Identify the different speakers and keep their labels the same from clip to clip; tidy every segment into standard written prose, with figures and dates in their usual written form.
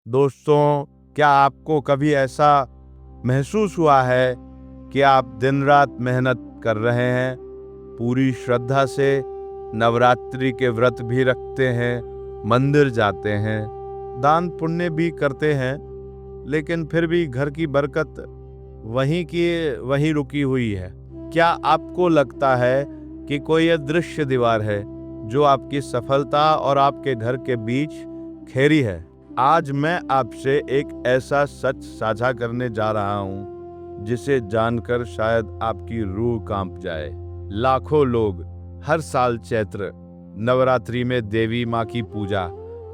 Speaker 1: दोस्तों, क्या आपको कभी ऐसा महसूस हुआ है कि आप दिन रात मेहनत कर रहे हैं, पूरी श्रद्धा से नवरात्रि के व्रत भी रखते हैं, मंदिर जाते हैं, दान पुण्य भी करते हैं, लेकिन फिर भी घर की बरकत वहीं की वहीं रुकी हुई है? क्या आपको लगता है कि कोई अदृश्य दीवार है जो आपकी सफलता और आपके घर के बीच खड़ी है? आज मैं आपसे एक ऐसा सच साझा करने जा रहा हूं जिसे जानकर शायद आपकी रूह कांप जाए। लाखों लोग हर साल चैत्र नवरात्रि में देवी माँ की पूजा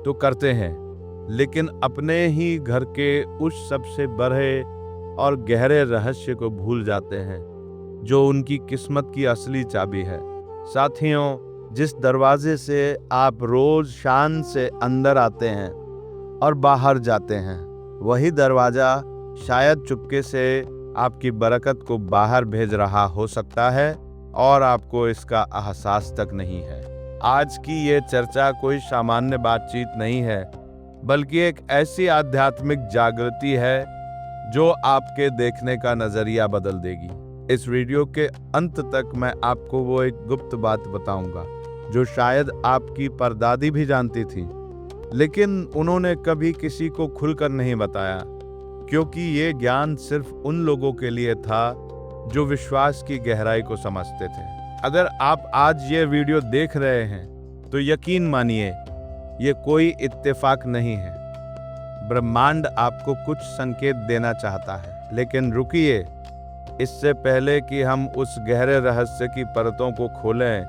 Speaker 1: तो करते हैं, लेकिन अपने ही घर के उस सबसे बड़े और गहरे रहस्य को भूल जाते हैं जो उनकी किस्मत की असली चाबी है। साथियों, जिस दरवाजे से आप रोज शान से अंदर आते हैं और बाहर जाते हैं, वही दरवाजा शायद चुपके से आपकी बरकत को बाहर भेज रहा हो सकता है और आपको इसका एहसास तक नहीं है। आज की ये चर्चा कोई सामान्य बातचीत नहीं है, बल्कि एक ऐसी आध्यात्मिक जागृति है जो आपके देखने का नजरिया बदल देगी। इस वीडियो के अंत तक मैं आपको वो एक गुप्त बात बताऊंगा जो शायद आपकी परदादी भी जानती थी, लेकिन उन्होंने कभी किसी को खुलकर नहीं बताया, क्योंकि ये ज्ञान सिर्फ उन लोगों के लिए था जो विश्वास की गहराई को समझते थे। अगर आप आज ये वीडियो देख रहे हैं तो यकीन मानिए, ये कोई इत्तेफाक नहीं है। ब्रह्मांड आपको कुछ संकेत देना चाहता है। लेकिन रुकिए, इससे पहले कि हम उस गहरे रहस्य की परतों को खोलें,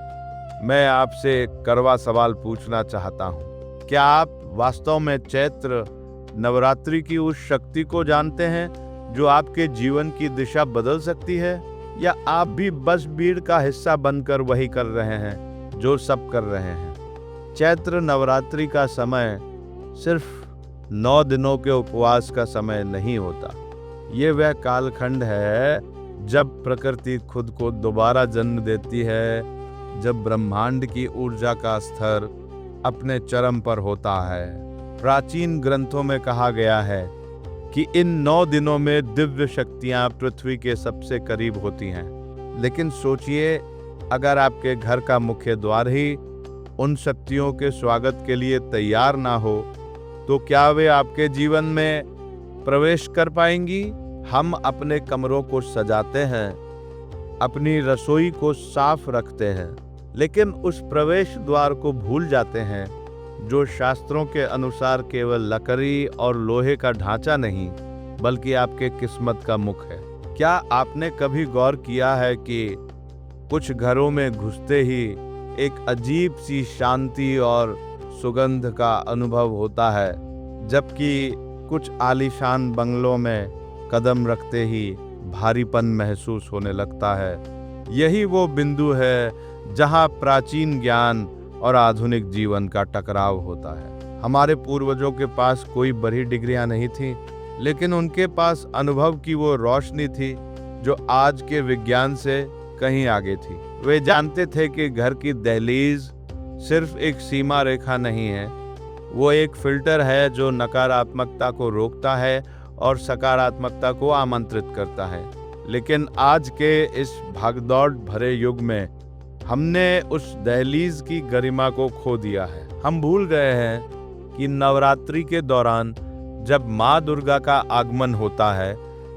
Speaker 1: मैं आपसे एक कड़वा सवाल पूछना चाहता हूँ। क्या आप वास्तव में चैत्र नवरात्रि की उस शक्ति को जानते हैं जो आपके जीवन की दिशा बदल सकती है, या आप भी बस भीड़ का हिस्सा बनकर वही कर रहे हैं जो सब कर रहे हैं? चैत्र नवरात्रि का समय सिर्फ 9 दिनों के उपवास का समय नहीं होता। ये वह कालखंड है जब प्रकृति खुद को दोबारा जन्म देती है, जब ब्रह्मांड की ऊर्जा का स्तर अपने चरम पर होता है। प्राचीन ग्रंथों में कहा गया है कि इन 9 दिनों में दिव्य शक्तियां पृथ्वी के सबसे करीब होती हैं। लेकिन सोचिए, अगर आपके घर का मुख्य द्वार ही उन शक्तियों के स्वागत के लिए तैयार ना हो, तो क्या वे आपके जीवन में प्रवेश कर पाएंगी? हम अपने कमरों को सजाते हैं, अपनी रसोई को साफ रखते हैं, लेकिन उस प्रवेश द्वार को भूल जाते हैं जो शास्त्रों के अनुसार केवल लकड़ी और लोहे का ढांचा नहीं, बल्कि आपके किस्मत का मुख है। क्या आपने कभी गौर किया है कि कुछ घरों में घुसते ही एक अजीब सी शांति और सुगंध का अनुभव होता है, जबकि कुछ आलीशान बंगलों में कदम रखते ही भारीपन महसूस होने लगता है? यही वो बिंदु है जहां प्राचीन ज्ञान और आधुनिक जीवन का टकराव होता है। हमारे पूर्वजों के पास कोई बड़ी डिग्रियां नहीं थी, लेकिन उनके पास अनुभव की वो रोशनी थी जो आज के विज्ञान से कहीं आगे थी। वे जानते थे कि घर की दहलीज सिर्फ एक सीमा रेखा नहीं है, वो एक फिल्टर है जो नकारात्मकता को रोकता है और सकारात्मकता को आमंत्रित करता है। लेकिन आज के इस भागदौड़ भरे युग में हमने उस दहलीज की गरिमा को खो दिया है। हम भूल गए हैं कि नवरात्रि के दौरान जब माँ दुर्गा का आगमन होता है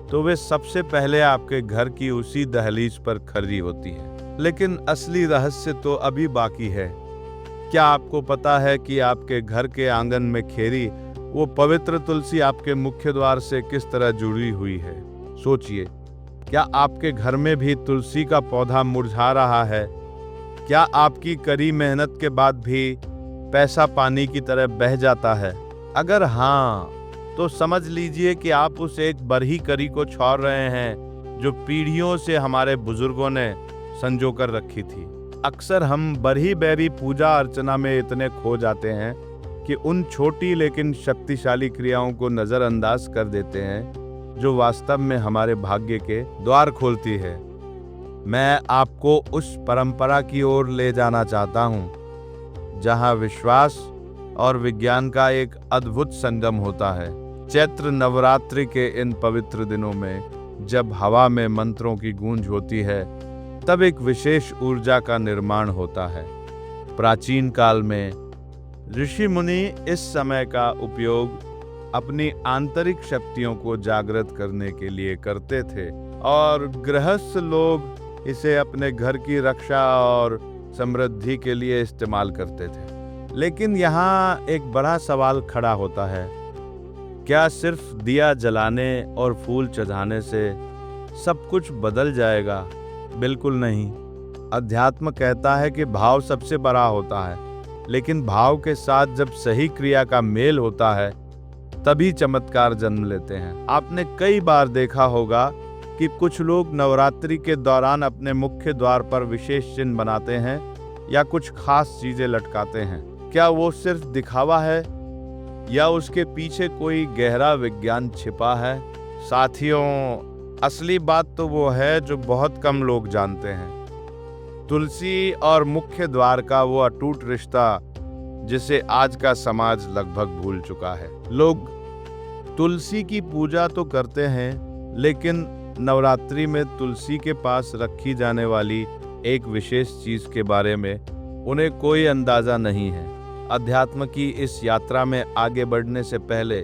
Speaker 1: तो वे सबसे पहले आपके घर की उसी दहलीज पर खड़ी होती है। लेकिन असली रहस्य तो अभी बाकी है। क्या आपको पता है कि आपके घर के आंगन में खेरी वो पवित्र तुलसी आपके मुख्य द्वार से किस तरह जुड़ी हुई है? सोचिए, क्या आपके घर में भी तुलसी का पौधा मुरझा रहा है? क्या आपकी कड़ी मेहनत के बाद भी पैसा पानी की तरह बह जाता है? अगर हाँ, तो समझ लीजिए कि आप उस एक बरही कड़ी को छोड़ रहे हैं जो पीढ़ियों से हमारे बुजुर्गों ने संजो कर रखी थी। अक्सर हम बरही बैरी पूजा अर्चना में इतने खो जाते हैं कि उन छोटी लेकिन शक्तिशाली क्रियाओं को नजरअंदाज कर देते हैं जो वास्तव में हमारे भाग्य के द्वार खोलती है। मैं आपको उस परंपरा की ओर ले जाना चाहता हूँ जहाँ विश्वास और विज्ञान का एक अद्भुत संगम होता है। चैत्र नवरात्रि के इन पवित्र दिनों में जब हवा में मंत्रों की गूंज होती है, तब एक विशेष ऊर्जा का निर्माण होता है। प्राचीन काल में ऋषि मुनि इस समय का उपयोग अपनी आंतरिक शक्तियों को जागृत करने के लिए करते थे और गृहस्थ लोग इसे अपने घर की रक्षा और समृद्धि के लिए इस्तेमाल करते थे। लेकिन यहाँ एक बड़ा सवाल खड़ा होता है, क्या सिर्फ दिया जलाने और फूल चढ़ाने से सब कुछ बदल जाएगा? बिल्कुल नहीं। अध्यात्म कहता है कि भाव सबसे बड़ा होता है, लेकिन भाव के साथ जब सही क्रिया का मेल होता है तभी चमत्कार जन्म लेते हैं। आपने कई बार देखा होगा कि कुछ लोग नवरात्रि के दौरान अपने मुख्य द्वार पर विशेष चिन्ह बनाते हैं या कुछ खास चीजें लटकाते हैं। क्या वो सिर्फ दिखावा है या उसके पीछे कोई गहरा विज्ञान छिपा है? साथियों, असली बात तो वो है जो बहुत कम लोग जानते हैं। तुलसी और मुख्य द्वार का वो अटूट रिश्ता जिसे आज का समाज लगभग भूल चुका है। लोग तुलसी की पूजा तो करते हैं, लेकिन नवरात्रि में तुलसी के पास रखी जाने वाली एक विशेष चीज के बारे में उन्हें कोई अंदाजा नहीं है। अध्यात्म की इस यात्रा में आगे बढ़ने से पहले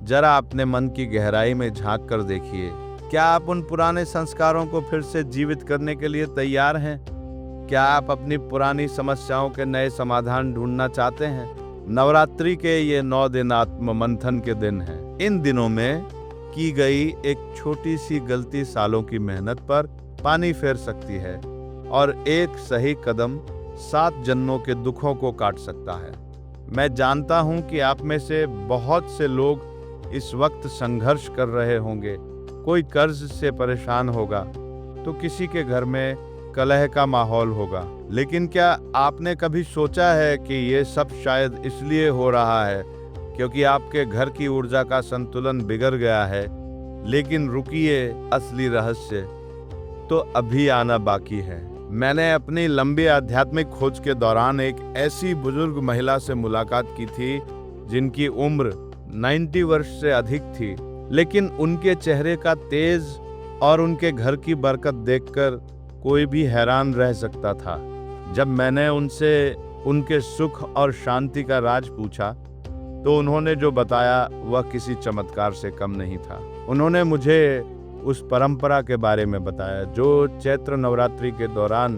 Speaker 1: जरा अपने मन की गहराई में झांक कर देखिए। क्या आप उन पुराने संस्कारों को फिर से जीवित करने के लिए तैयार हैं? क्या आप अपनी पुरानी समस्याओं के नए समाधान ढूंढना चाहते हैं? नवरात्रि के ये 9 दिन आत्म मंथन के दिन हैं। इन दिनों में की गई एक छोटी सी गलती सालों की मेहनत पर पानी फेर सकती है और एक सही कदम 7 जन्मों के दुखों को काट सकता है। मैं जानता हूं कि आप में से बहुत से लोग इस वक्त संघर्ष कर रहे होंगे। कोई कर्ज से परेशान होगा तो किसी के घर में कलह का माहौल होगा। लेकिन क्या आपने कभी सोचा है कि ये सब शायद इसलिए हो रहा है क्योंकि आपके घर की ऊर्जा का संतुलन बिगड़ गया है? लेकिन रुकिए, असली रहस्य तो अभी आना बाकी है। मैंने अपनी लंबी आध्यात्मिक खोज के दौरान एक ऐसी बुजुर्ग महिला से मुलाकात की थी जिनकी उम्र 90 वर्ष से अधिक थी, लेकिन उनके चेहरे का तेज और उनके घर की बरकत देखकर कोई भी हैरान रह सकता था। जब मैंने उनसे उनके सुख और शांति का राज पूछा तो उन्होंने जो बताया वह किसी चमत्कार से कम नहीं था। उन्होंने मुझे उस परंपरा के बारे में बताया जो चैत्र नवरात्रि के दौरान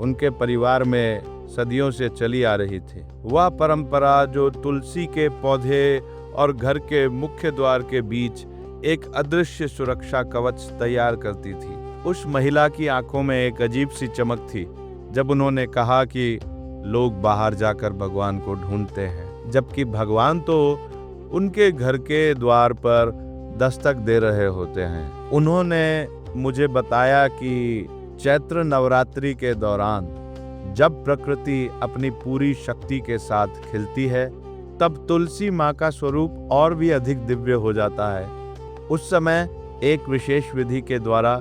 Speaker 1: उनके परिवार में सदियों से चली आ रही थी। वह परंपरा जो तुलसी के पौधे और घर के मुख्य द्वार के बीच एक अदृश्य सुरक्षा कवच तैयार करती थी। उस महिला की आंखों में एक अजीब सी चमक थी जब उन्होंने कहा कि लोग बाहर जाकर भगवान को ढूंढते हैं, जबकि भगवान तो उनके घर के द्वार पर दस्तक दे रहे होते हैं। उन्होंने मुझे बताया कि चैत्र नवरात्रि के दौरान जब प्रकृति अपनी पूरी शक्ति के साथ खिलती है, तब तुलसी माँ का स्वरूप और भी अधिक दिव्य हो जाता है। उस समय एक विशेष विधि के द्वारा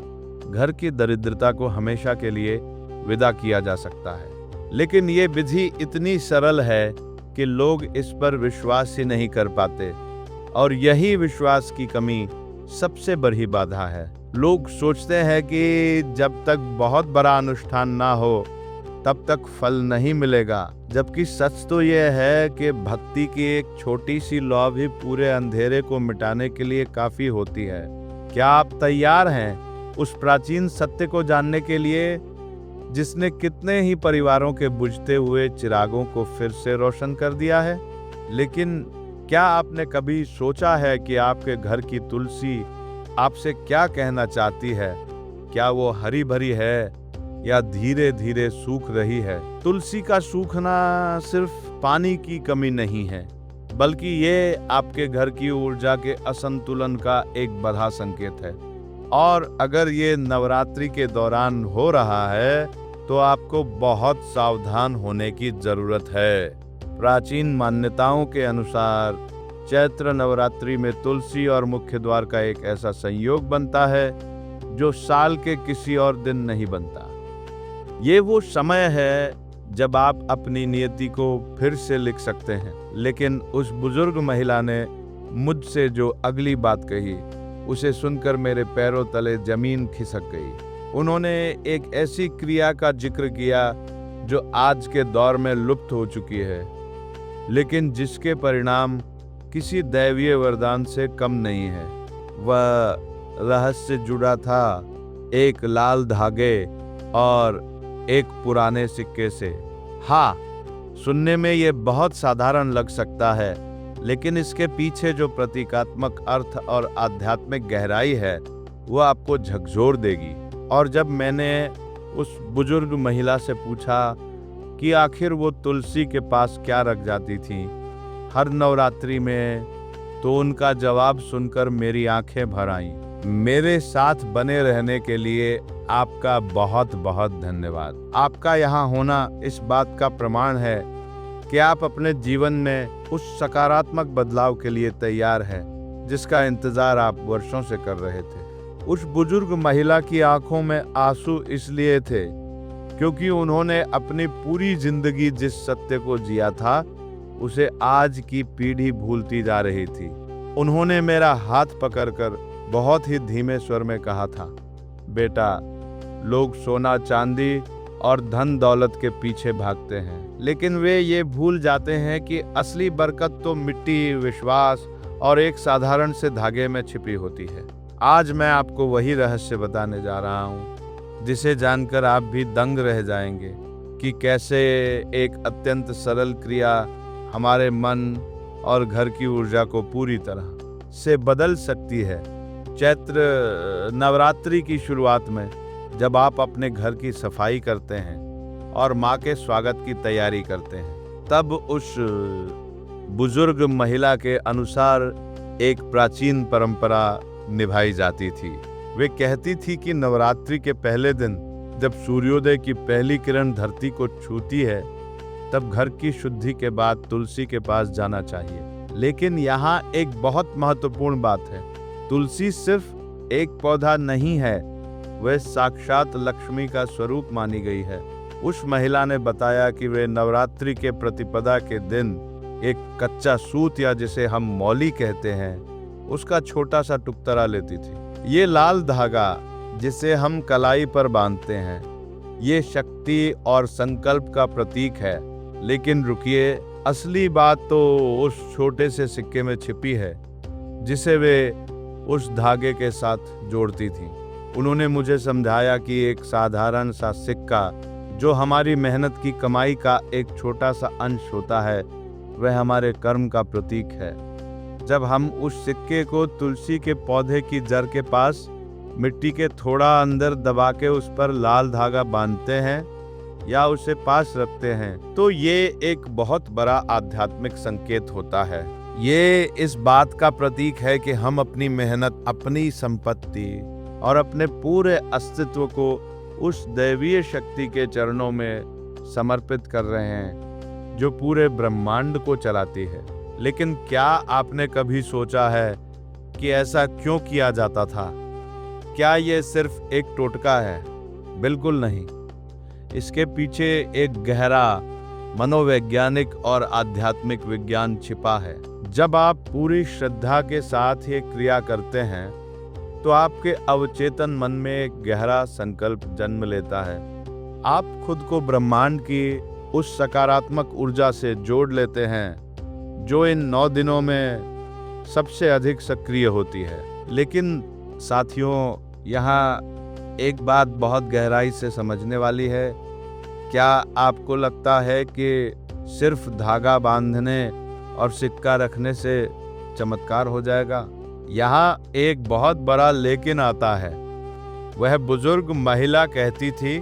Speaker 1: घर की दरिद्रता को हमेशा के लिए विदा किया जा सकता है। लेकिन ये विधि इतनी सरल है कि लोग इस पर विश्वास ही नहीं कर पाते, और यही विश्वास की कमी सबसे बड़ी बाधा है। लोग सोचते हैं कि जब तक बहुत बड़ा अनुष्ठान ना हो तब तक फल नहीं मिलेगा, जबकि सच तो यह है कि भक्ति की एक छोटी सी लौ भी पूरे अंधेरे को मिटाने के लिए काफी होती है। क्या आप तैयार हैं उस प्राचीन सत्य को जानने के लिए जिसने कितने ही परिवारों के बुझते हुए चिरागों को फिर से रोशन कर दिया है? लेकिन क्या आपने कभी सोचा है कि आपके घर की तुलसी आपसे क्या कहना चाहती है? क्या वो हरी भरी है या धीरे धीरे सूख रही है? तुलसी का सूखना सिर्फ पानी की कमी नहीं है, बल्कि ये आपके घर की ऊर्जा के असंतुलन का एक बड़ा संकेत है। और अगर ये नवरात्रि के दौरान हो रहा है तो आपको बहुत सावधान होने की जरूरत है। प्राचीन मान्यताओं के अनुसार चैत्र नवरात्रि में तुलसी और मुख्य द्वार का एक ऐसा संयोग बनता है जो साल के किसी और दिन नहीं बनता। ये वो समय है जब आप अपनी नियति को फिर से लिख सकते हैं। लेकिन उस बुजुर्ग महिला ने मुझसे जो अगली बात कही, उसे सुनकर मेरे पैरों तले जमीन खिसक गई। उन्होंने एक ऐसी क्रिया का जिक्र किया जो आज के दौर में लुप्त हो चुकी है, लेकिन जिसके परिणाम किसी दैवीय वरदान से कम नहीं है। वह रहस्य जुड़ा था एक लाल धागे और एक पुराने सिक्के से। हाँ, सुनने में ये बहुत साधारण लग सकता है, लेकिन इसके पीछे जो प्रतीकात्मक अर्थ और आध्यात्मिक गहराई है वह आपको झकझोर देगी। और जब मैंने उस बुजुर्ग महिला से पूछा कि आखिर वो तुलसी के पास क्या रख जाती थी हर नवरात्रि में, तो उनका जवाब सुनकर मेरी आंखें भर आईं। मेरे साथ बने रहने के लिए आपका बहुत बहुत धन्यवाद। आपका यहाँ होना इस बात का प्रमाण है कि आप अपने जीवन में उस सकारात्मक बदलाव के लिए तैयार हैं जिसका इंतजार आप वर्षों से कर रहे थे। उस बुजुर्ग महिला की आंखों में आंसू इसलिए थे क्योंकि उन्होंने अपनी पूरी जिंदगी जिस सत्य को जिया था उसे आज की पीढ़ी भूलती जा रही थी। उन्होंने मेरा हाथ पकड़कर बहुत ही धीमे स्वर में कहा था, बेटा, लोग सोना चांदी और धन दौलत के पीछे भागते हैं, लेकिन वे ये भूल जाते हैं कि असली बरकत तो मिट्टी, विश्वास और एक साधारण से धागे में छिपी होती है। आज मैं आपको वही रहस्य बताने जा रहा हूँ जिसे जानकर आप भी दंग रह जाएंगे कि कैसे एक अत्यंत सरल क्रिया हमारे मन और घर की ऊर्जा को पूरी तरह से बदल सकती है। चैत्र नवरात्रि की शुरुआत में जब आप अपने घर की सफाई करते हैं और माँ के स्वागत की तैयारी करते हैं, तब उस बुजुर्ग महिला के अनुसार एक प्राचीन परंपरा निभाई जाती थी। वे कहती थी कि नवरात्रि के पहले दिन जब सूर्योदय की पहली किरण धरती को छूती है, तब घर की शुद्धि के बाद तुलसी के पास जाना चाहिए। लेकिन यहाँ एक बहुत महत्वपूर्ण बात है, तुलसी सिर्फ एक पौधा नहीं है, वह साक्षात लक्ष्मी का स्वरूप मानी गई है। उस महिला ने बताया कि वे नवरात्रि के प्रतिपदा के दिन एक कच्चा सूत या जिसे हम मौली कहते हैं, उसका छोटा सा टुकड़ा लेती थी। ये लाल धागा जिसे हम कलाई पर बांधते हैं, ये शक्ति और संकल्प का प्रतीक है। लेकिन रुकिए, असली बात तो उस छोटे से सिक्के में छिपी है जिसे वे उस धागे के साथ जोड़ती थी। उन्होंने मुझे समझाया कि एक साधारण सा सिक्का जो हमारी मेहनत की कमाई का एक छोटा सा अंश होता है, वह हमारे कर्म का प्रतीक है। जब हम उस सिक्के को तुलसी के पौधे की जड़ के पास मिट्टी के थोड़ा अंदर दबा के उस पर लाल धागा बांधते हैं या उसे पास रखते हैं, तो ये एक बहुत बड़ा आध्यात्मिक संकेत होता है। ये इस बात का प्रतीक है कि हम अपनी मेहनत, अपनी संपत्ति और अपने पूरे अस्तित्व को उस दैवीय शक्ति के चरणों में समर्पित कर रहे हैं जो पूरे ब्रह्मांड को चलाती है। लेकिन क्या आपने कभी सोचा है कि ऐसा क्यों किया जाता था? क्या ये सिर्फ एक टोटका है? बिल्कुल नहीं। इसके पीछे एक गहरा मनोवैज्ञानिक और आध्यात्मिक विज्ञान छिपा है। जब आप पूरी श्रद्धा के साथ ये क्रिया करते हैं तो आपके अवचेतन मन में एक गहरा संकल्प जन्म लेता है। आप खुद को ब्रह्मांड की उस सकारात्मक ऊर्जा से जोड़ लेते हैं जो इन 9 दिनों में सबसे अधिक सक्रिय होती है। लेकिन साथियों, यहाँ एक बात बहुत गहराई से समझने वाली है। क्या आपको लगता है कि सिर्फ धागा बांधने और सिक्का रखने से चमत्कार हो जाएगा? यहाँ एक बहुत बड़ा लेकिन आता है। वह बुजुर्ग महिला कहती थी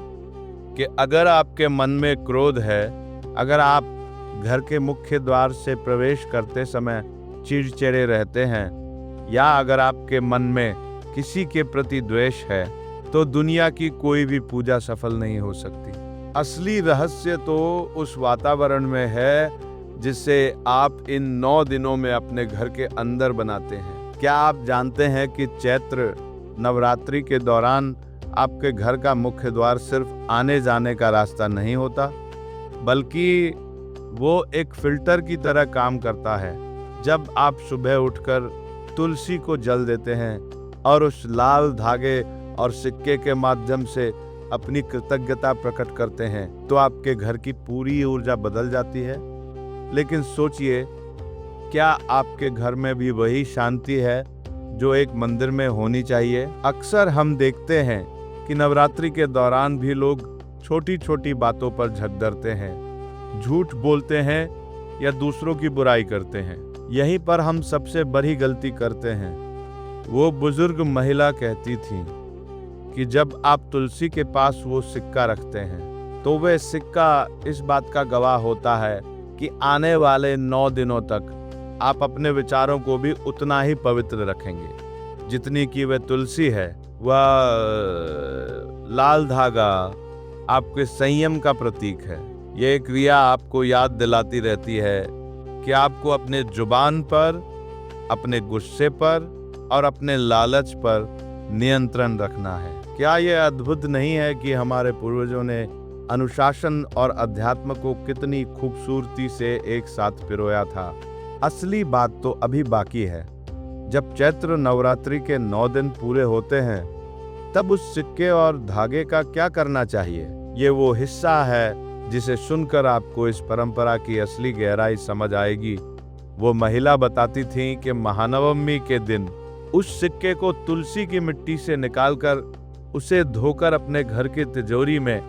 Speaker 1: कि अगर आपके मन में क्रोध है, अगर आप घर के मुख्य द्वार से प्रवेश करते समय चिड़चिड़े रहते हैं, या अगर आपके मन में किसी के प्रति द्वेष है, तो दुनिया की कोई भी पूजा सफल नहीं हो सकती। असली रहस्य तो उस वातावरण में है जिसे आप इन 9 दिनों में अपने घर के अंदर बनाते हैं। क्या आप जानते हैं कि चैत्र नवरात्रि के दौरान आपके घर का मुख्य द्वार सिर्फ आने जाने का रास्ता नहीं होता, बल्कि वो एक फिल्टर की तरह काम करता है। जब आप सुबह उठकर तुलसी को जल देते हैं और उस लाल धागे और सिक्के के माध्यम से अपनी कृतज्ञता प्रकट करते हैं, तो आपके घर की पूरी ऊर्जा बदल जाती है। लेकिन सोचिए, क्या आपके घर में भी वही शांति है जो एक मंदिर में होनी चाहिए? अक्सर हम देखते हैं कि नवरात्रि के दौरान भी लोग छोटी छोटी बातों पर झगड़ते हैं, झूठ बोलते हैं या दूसरों की बुराई करते हैं। यहीं पर हम सबसे बड़ी गलती करते हैं। वो बुजुर्ग महिला कहती थी कि जब आप तुलसी के पास वो सिक्का रखते हैं तो वह सिक्का इस बात का गवाह होता है कि आने वाले 9 दिनों तक आप अपने विचारों को भी उतना ही पवित्र रखेंगे जितनी कि वह तुलसी है। वह लाल धागा आपके संयम का प्रतीक है। यह क्रिया आपको याद दिलाती रहती है कि आपको अपने जुबान पर, अपने गुस्से पर और अपने लालच पर नियंत्रण रखना है। क्या यह अद्भुत नहीं है कि हमारे पूर्वजों ने अनुशासन और अध्यात्म को कितनी खूबसूरती से एक साथ पिरोया था? असली बात तो अभी बाकी है। जब चैत्र नवरात्रि के 9 दिन पूरे होते हैं, तब उस सिक्के और धागे का क्या करना चाहिए? ये वो हिस्सा है जिसे सुनकर आपको इस परंपरा की असली गहराई समझ आएगी। वो महिला बताती थी कि महानवमी के दिन उस सिक्के को तुलसी की मिट्टी से निकालकर उसे धोकर अपने घर की तिजोरी में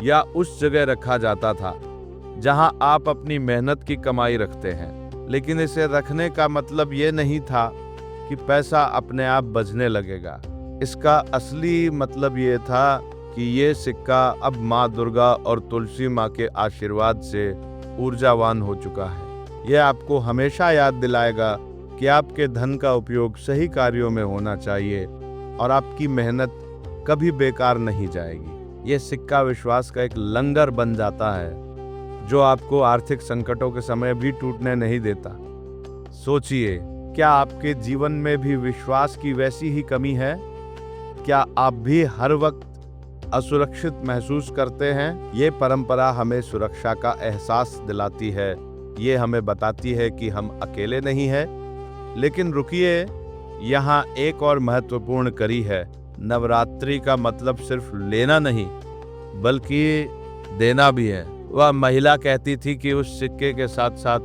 Speaker 1: या उस जगह रखा जाता था जहां आप अपनी मेहनत की कमाई रखते हैं। लेकिन इसे रखने का मतलब ये नहीं था कि पैसा अपने आप बचने लगेगा। इसका असली मतलब ये था कि ये सिक्का अब माँ दुर्गा और तुलसी माँ के आशीर्वाद से ऊर्जावान हो चुका है। यह आपको हमेशा याद दिलाएगा कि आपके धन का उपयोग सही कार्यों में होना चाहिए और आपकी मेहनत कभी बेकार नहीं जाएगी। यह सिक्का विश्वास का एक लंगर बन जाता है जो आपको आर्थिक संकटों के समय भी टूटने नहीं देता। सोचिए, क्या आपके जीवन में भी विश्वास की वैसी ही कमी है? क्या आप भी हर वक्त असुरक्षित महसूस करते हैं? ये परंपरा हमें सुरक्षा का एहसास दिलाती है। ये हमें बताती है कि हम अकेले नहीं हैं। लेकिन रुकिए, यहाँ एक और महत्वपूर्ण कड़ी है। नवरात्रि का मतलब सिर्फ लेना नहीं, बल्कि देना भी है। वह महिला कहती थी कि उस सिक्के के साथ साथ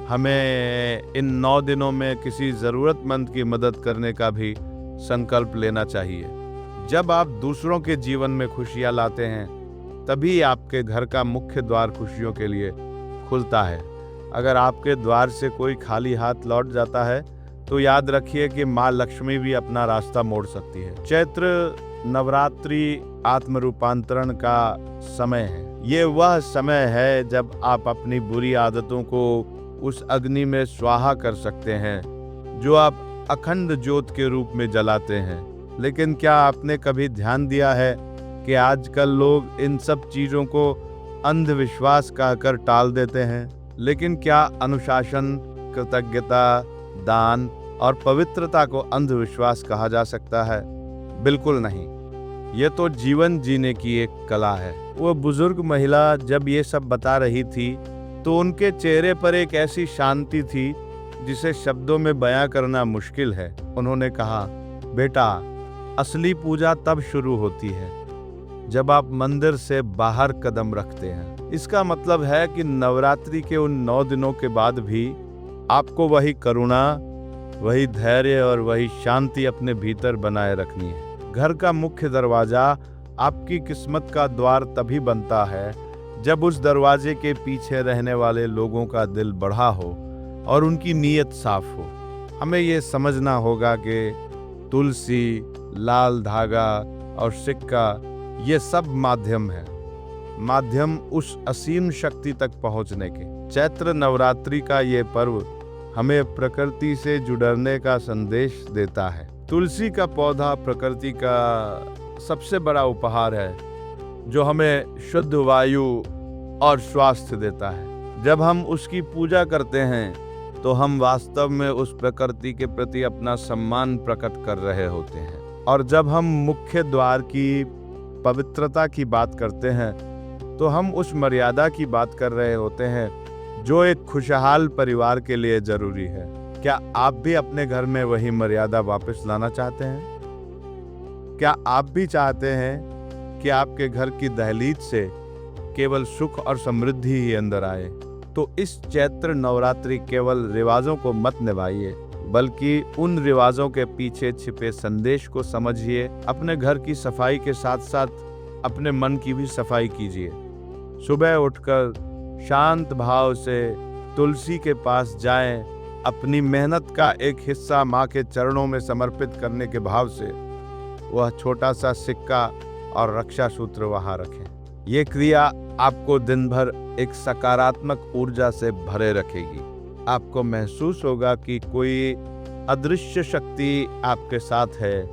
Speaker 1: हमें इन 9 दिनों में किसी ज़रूरतमंद की मदद करने का भी संकल्प लेना चाहिए। जब आप दूसरों के जीवन में खुशियाँ लाते हैं, तभी आपके घर का मुख्य द्वार खुशियों के लिए खुलता है। अगर आपके द्वार से कोई खाली हाथ लौट जाता है, तो याद रखिए कि माँ लक्ष्मी भी अपना रास्ता मोड़ सकती है। चैत्र नवरात्रि आत्म रूपांतरण का समय है। ये वह समय है जब आप अपनी बुरी आदतों को उस अग्नि में स्वाहा कर सकते हैं जो आप अखंड ज्योत के रूप में जलाते हैं। लेकिन क्या आपने कभी ध्यान दिया है कि आजकल लोग इन सब चीजों को अंधविश्वास कहकर टाल देते हैं? लेकिन क्या अनुशासन, कृतज्ञता, दान और पवित्रता को अंधविश्वास कहा जा सकता है? बिल्कुल नहीं। ये तो जीवन जीने की एक कला है। वो बुजुर्ग महिला जब ये सब बता रही थी तो उनके चेहरे पर एक ऐसी शांति थी जिसे शब्दों में बयां करना मुश्किल है। उन्होंने कहा, बेटा, असली पूजा तब शुरू होती है जब आप मंदिर से बाहर कदम रखते हैं। इसका मतलब है कि नवरात्रि के उन 9 दिनों के बाद भी आपको वही करुणा, वही धैर्य और वही शांति अपने भीतर बनाए रखनी है। घर का मुख्य दरवाजा आपकी किस्मत का द्वार तभी बनता है जब उस दरवाजे के पीछे रहने वाले लोगों का दिल बढ़ा हो और उनकी नीयत साफ हो। हमें ये समझना होगा कि तुलसी, लाल धागा और सिक्का ये सब माध्यम है, माध्यम उस असीम शक्ति तक पहुंचने के। चैत्र नवरात्रि का ये पर्व हमें प्रकृति से जुड़ने का संदेश देता है। तुलसी का पौधा प्रकृति का सबसे बड़ा उपहार है जो हमें शुद्ध वायु और स्वास्थ्य देता है। जब हम उसकी पूजा करते हैं तो हम वास्तव में उस प्रकृति के प्रति अपना सम्मान प्रकट कर रहे होते हैं। और जब हम मुख्य द्वार की पवित्रता की बात करते हैं तो हम उस मर्यादा की बात कर रहे होते हैं जो एक खुशहाल परिवार के लिए जरूरी है। क्या आप भी अपने घर में वही मर्यादा वापस लाना चाहते हैं? क्या आप भी चाहते हैं कि आपके घर की दहलीज से केवल सुख और समृद्धि ही अंदर आए? तो इस चैत्र नवरात्रि केवल रिवाजों को मत निभाइए, बल्कि उन रिवाजों के पीछे छिपे संदेश को समझिए। अपने घर की सफाई के साथ साथ अपने मन की भी सफाई कीजिए। सुबह उठकर शांत भाव से तुलसी के पास जाएं, अपनी मेहनत का एक हिस्सा माँ के चरणों में समर्पित करने के भाव से वह छोटा सा सिक्का और रक्षा सूत्र वहां रखें। ये क्रिया आपको दिन भर एक सकारात्मक ऊर्जा से भरे रखेगी। आपको महसूस होगा कि कोई अदृश्य शक्ति आपके साथ है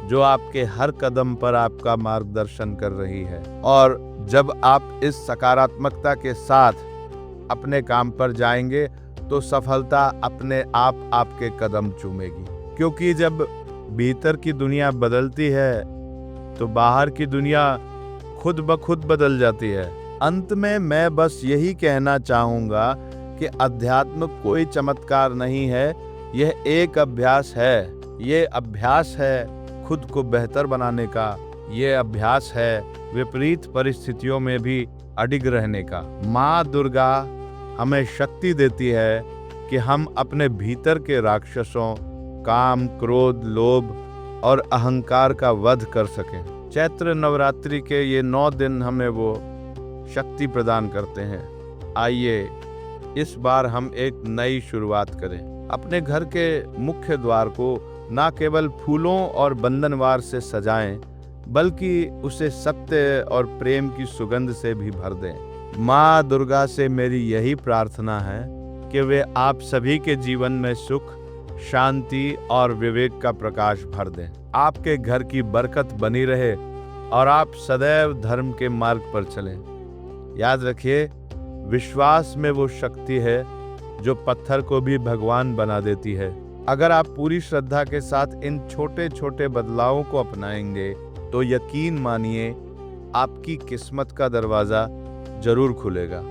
Speaker 1: जो आपके हर कदम पर आपका मार्गदर्शन कर रही है। और जब आप इस सकारात्मकता के साथ अपने काम पर जाएंगे तो सफलता अपने आप आपके कदम चूमेगी। क्योंकि जब भीतर की दुनिया बदलती है तो बाहर की दुनिया खुद ब खुद बदल जाती है। अंत में मैं बस यही कहना चाहूँगा कि अध्यात्म कोई चमत्कार नहीं है, यह एक अभ्यास है। ये अभ्यास है खुद को बेहतर बनाने का। ये अभ्यास है विपरीत परिस्थितियों में भी अडिग रहने का। माँ दुर्गा हमें शक्ति देती है कि हम अपने भीतर के राक्षसों काम, क्रोध, लोभ और अहंकार का वध कर सकें। चैत्र नवरात्रि के ये 9 दिन हमें वो शक्ति प्रदान करते हैं। आइए इस बार हम एक नई शुरुआत करें। अपने घर के मुख्य द्वार को न केवल फूलों और बंधनवार से सजाएं, बल्कि उसे सत्य और प्रेम की सुगंध से भी भर दें। माँ दुर्गा से मेरी यही प्रार्थना है कि वे आप सभी के जीवन में सुख, शांति और विवेक का प्रकाश भर दें। आपके घर की बरकत बनी रहे और आप सदैव धर्म के मार्ग पर चलें। याद रखिए, विश्वास में वो शक्ति है जो पत्थर को भी भगवान बना देती है। अगर आप पूरी श्रद्धा के साथ इन छोटे छोटे बदलावों को अपनाएंगे तो यकीन मानिए आपकी किस्मत का दरवाजा जरूर खुलेगा।